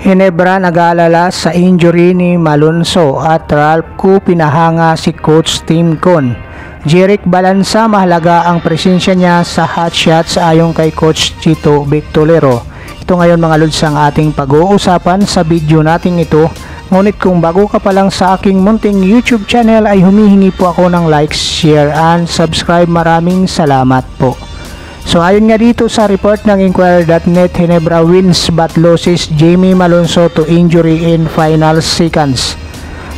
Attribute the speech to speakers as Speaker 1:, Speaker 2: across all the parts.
Speaker 1: Ginebra nag-aalala sa injury ni Malonzo at Ralph Koo pinahanga si Coach Tim Con. Jeric Balansa, mahalaga ang presensya niya sa hot shots ayon kay Coach Chito Victolero. Ito ngayon mga lods ang ating pag-uusapan sa video natin ito. Ngunit kung bago ka pa lang sa aking munting YouTube channel ay humihingi po ako ng like, share and subscribe. Maraming salamat po. So ayon nga dito sa report ng Inquirer.net, Ginebra wins but loses Jamie Malonzo to injury in final seconds.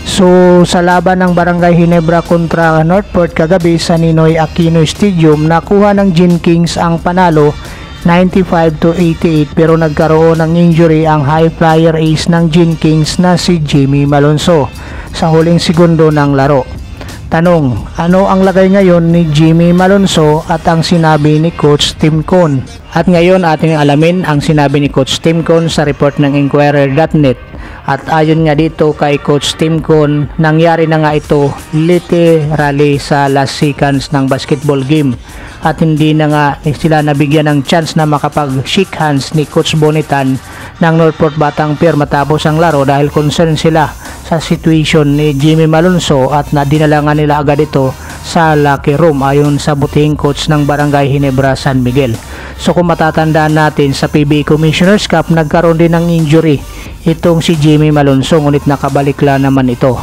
Speaker 1: So sa laban ng Barangay Ginebra kontra Northport kagabi sa Ninoy Aquino Stadium, nakuha ng Gin Kings ang panalo 95-88 pero nagkaroon ng injury ang high flyer ace ng Gin Kings na si Jamie Malonzo sa huling segundo ng laro. Tanong, ano ang lagay ngayon ni Jamie Malonzo at ang sinabi ni Coach Tim Con? At ngayon ating alamin ang sinabi ni Coach Tim Con sa report ng Inquirer.net. At ayon nga dito kay Coach Tim Con, nangyari na nga ito literally sa last seconds ng basketball game. At hindi na nga sila nabigyan ng chance na makapag-shake hands ni Coach Bonitan ng Northport Batang Pier matapos ang laro dahil concerned sila sa situation ni Jamie Malonzo at nadinala nga nila agad ito sa locker room ayon sa butihing coach ng Barangay Ginebra San Miguel. So kung matatandaan natin sa PBA Commissioner's Cup, nagkaroon din ng injury itong si Jamie Malonzo ngunit nakabalik naman ito.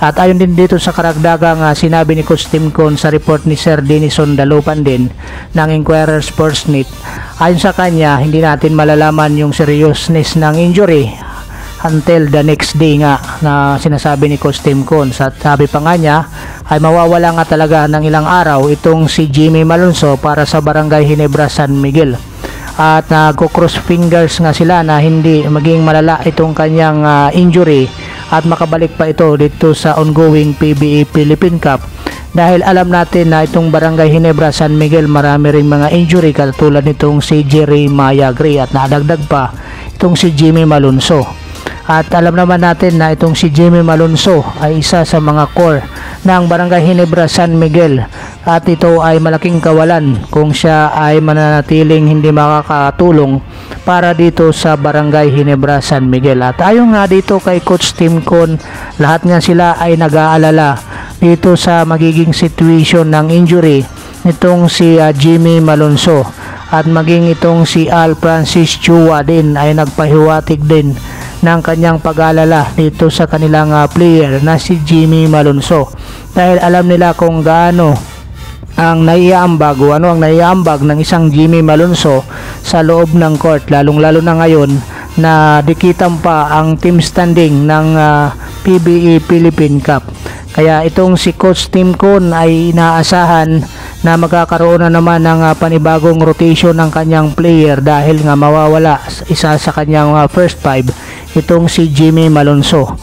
Speaker 1: At ayon din dito sa karagdagang sinabi ni Coach Tim Con sa report ni Sir Denison Dalupan din ng Inquirer Sportsnet, ayon sa kanya hindi natin malalaman yung seriousness ng injury until the next day nga na sinasabi ni Coach Tim Con. Sabi pa nga niya ay mawawala nga talaga ng ilang araw itong si Jamie Malonzo para sa Barangay Ginebra San Miguel. At nagko-cross fingers nga sila na hindi maging malala itong kanyang injury at makabalik pa ito dito sa ongoing PBA Philippine Cup dahil alam natin na itong Barangay Ginebra San Miguel marami ring mga injury katulad nitong si Jerry Mayagri at nadagdag pa itong si Jamie Malonzo. At alam naman natin na itong si Jamie Malonzo ay isa sa mga core ng Barangay Ginebra San Miguel at ito ay malaking kawalan kung siya ay mananatiling hindi makakatulong para dito sa Barangay Ginebra San Miguel. At ayon nga dito kay Coach Tim Con, lahat nga sila ay nag-aalala dito sa magiging situation ng injury nitong si Jamie Malonzo at maging itong si Al Francis Chua din ay nagpahiwatig din ng kanyang pag-alala dito sa kanilang player na si Jamie Malonzo dahil alam nila kung gaano ang naiambag o ano ang naiambag ng isang Jamie Malonzo sa loob ng court, lalong lalo na ngayon na dikitan pa ang team standing ng PBA Philippine Cup. Kaya itong si Coach Tim Con ay inaasahan na magkakaroon na naman ng panibagong rotation ng kanyang player dahil nga mawawala isa sa kanyang first five itong si Jamie Malonzo.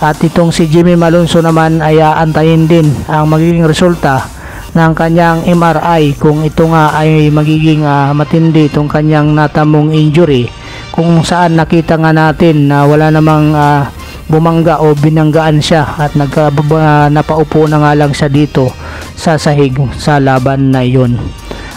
Speaker 1: At itong si Jamie Malonzo naman ay aantayin din ang magiging resulta ng kanyang MRI kung ito nga ay magiging matindi itong kanyang natamong injury, kung saan nakita nga natin na wala namang bumangga o binanggaan siya at napaupo na nga lang siya dito sa sahig sa laban na yun.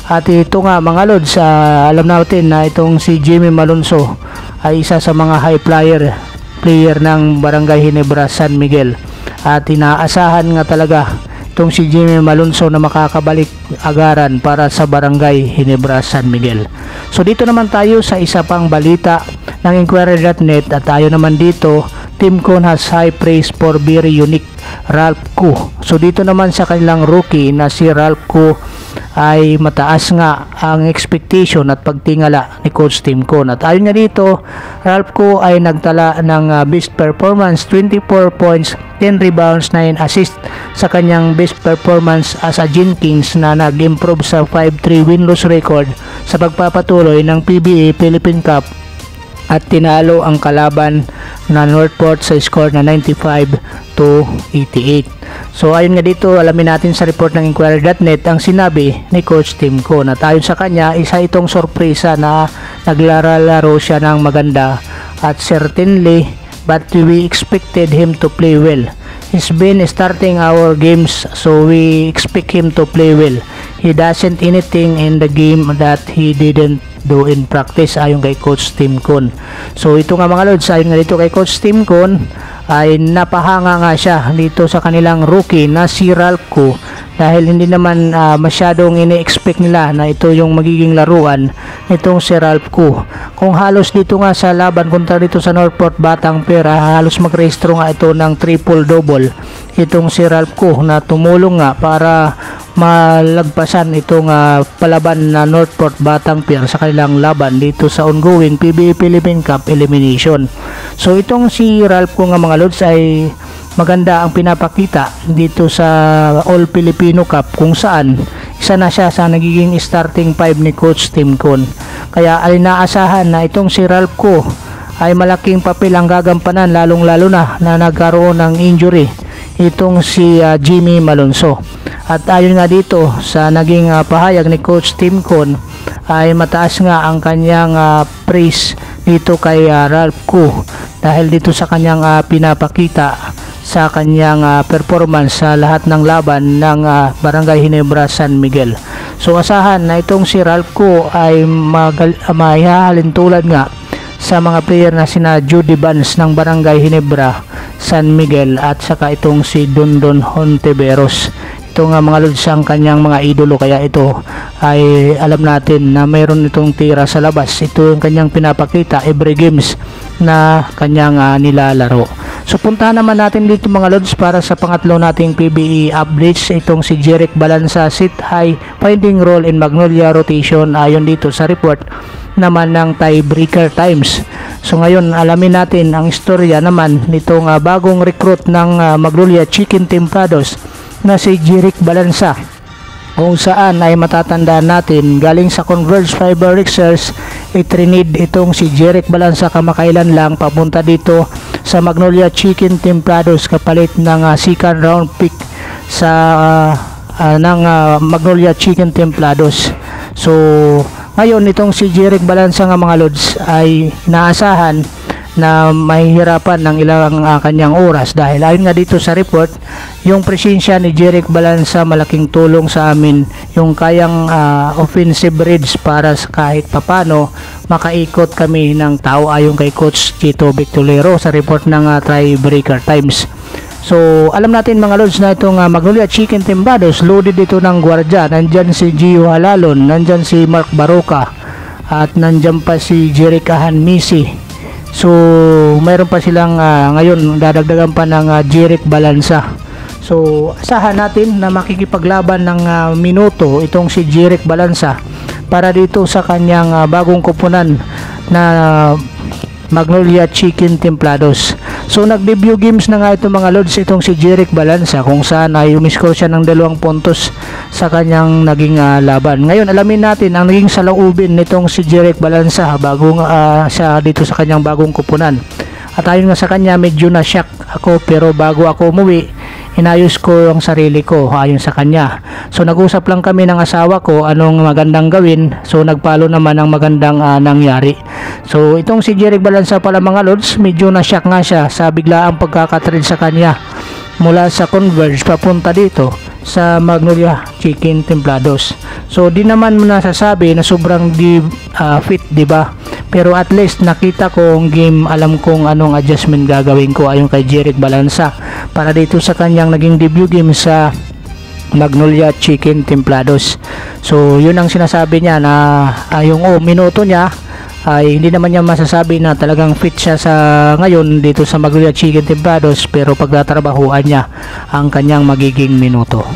Speaker 1: At ito nga mga lods, alam natin na itong si Jamie Malonzo ay isa sa mga high flyer player ng Barangay Ginebra San Miguel at inaasahan nga talaga itong si Jamie Malonzo na makakabalik agaran para sa Barangay Ginebra San Miguel. So dito naman tayo sa isa pang balita ng Inquirer.net at tayo naman dito, Tim Con has high praise for very unique Ralph Koo. So dito naman sa kanilang rookie na si Ralph Koo ay mataas nga ang expectation at pagtingala ni Coach Tim Con. At ayon nga dito, Ralph Koo ay nagtala ng best performance, 24 points, 10 rebounds, 9 assists sa kanyang best performance as a Gin Kings na nag-improve sa 5-3 win-loss record sa pagpapatuloy ng PBA Philippine Cup at tinalo ang kalaban na Northport sa score na 95-88. So ayon nga dito, alamin natin sa report ng Inquirer.net ang sinabi ni Coach Tim Con. At ayon sa kanya, isa itong sorpresa na naglalaro siya ng maganda at certainly but we expected him to play well. He's been starting our games so we expect him to play well. he doesn't anything in the game that he didn't do in practice ayon kay Coach Tim Con. So ito nga mga lods, ayon nga dito kay Coach Tim Con ay napahanga nga siya dito sa kanilang rookie na si Ralph dahil hindi naman masyadong ini-expect nila na ito yung magiging laruan nitong si Ralph kung halos dito nga sa laban kontra dito sa Northport Batang Pier halos magrehistro nga ito ng triple double itong si Ralph na tumulong nga para malagpasan itong palaban na Northport Batang Pier sa kanilang laban dito sa ongoing PBA Philippine Cup elimination. So itong si Ralph nga mga lods ay maganda ang pinapakita dito sa All Filipino Cup kung saan isa na siya sa nagiging starting 5 ni Coach Tim Con. Kaya ay naasahan na itong si Ralph ay malaking papel ang gagampanan lalong lalo na nagkaroon ng injury itong si Jimmy Malonzo. At ayon nga dito sa naging pahayag ni Coach Tim Con ay mataas nga ang kanyang praise dito kay Ralph dahil dito sa kanyang pinapakita sa kanyang performance sa lahat ng laban ng Barangay Ginebra San Miguel. So asahan na itong si Ralph ay mahihahalin tulad nga sa mga player na sina Judy Vance ng Barangay Ginebra San Miguel at saka itong si Dondon Hontiveros. Ito nga mga lods ang kanyang mga idolo, kaya ito ay alam natin na mayroon itong tira sa labas. Ito yung kanyang pinapakita every games na kanyang nilalaro. So puntahan naman natin dito mga lods para sa pangatlo nating PBE updates. Itong si Jeric Balanza sit high finding role in Magnolia rotation ayon dito sa report naman ng tiebreaker times. So ngayon alamin natin ang istorya naman nitong bagong recruit ng Magnolia Chicken Templados na si Jeric Balanza, kung saan ay matatandaan natin galing sa Converge Fiber Research itrinid itong si Jeric Balanza kamakailan lang papunta dito sa Magnolia Chicken Templados kapalit ng second round pick sa ng Magnolia Chicken Templados. So ngayon itong si Jeric Balanza nga mga lods ay naasahan na mahihirapan ng ilang kanyang oras dahil ayon nga dito sa report yung presensya ni Jeric Balanza malaking tulong sa amin yung kayang offensive reads para kahit papano makaikot kami ng tao ayon kay Coach Chito Victolero sa report ng tiebreaker times. So alam natin mga lods na itong Magnolia Chicken Templados loaded dito ng gwardiya. Nandyan si Gio Halalon, nandyan si Mark Baroka at nandyan pa si Jeric Ahanmisi. So mayroon pa silang ngayon dadagdagan pa ng Jeric Balanza. So asahan natin na makikipaglaban ng minuto itong si Jeric Balanza para dito sa kanyang bagong kupunan na Magnolia Chicken Templados. So nag-debut games na nga ito mga lods itong si Jeric Balanza kung saan ay umiscore siya ng 2 puntos sa kanyang naging laban. Ngayon alamin natin ang naging saloobin nitong si Jeric Balanza bago siya dito sa kanyang bagong kupunan. At ayon nga sa kanya medyo na shock ako pero bago ako umuwi inayos ko ang sarili ko ayon sa kanya. So nag-usap lang kami ng asawa ko anong magandang gawin. So nagpalo naman ang magandang nangyari. So itong si Jeric Balanza pala mga lods medyo na shock nga siya sa biglaang pagkakatrade sa kanya mula sa Converge papunta dito sa Magnolia Chicken Templados. So di naman nasasabi na sobrang fit, di ba? Pero at least nakita ko ang game, alam kong anong adjustment gagawin ko ayon kay Jeric Balanza para dito sa kanyang naging debut game sa Magnolia Chicken Templados. So yun ang sinasabi niya na yung minuto niya ay hindi naman niya masasabi na talagang fit siya sa ngayon dito sa Magnolia Chicken Templados pero pagtatrabahuan niya ang kanyang magiging minuto.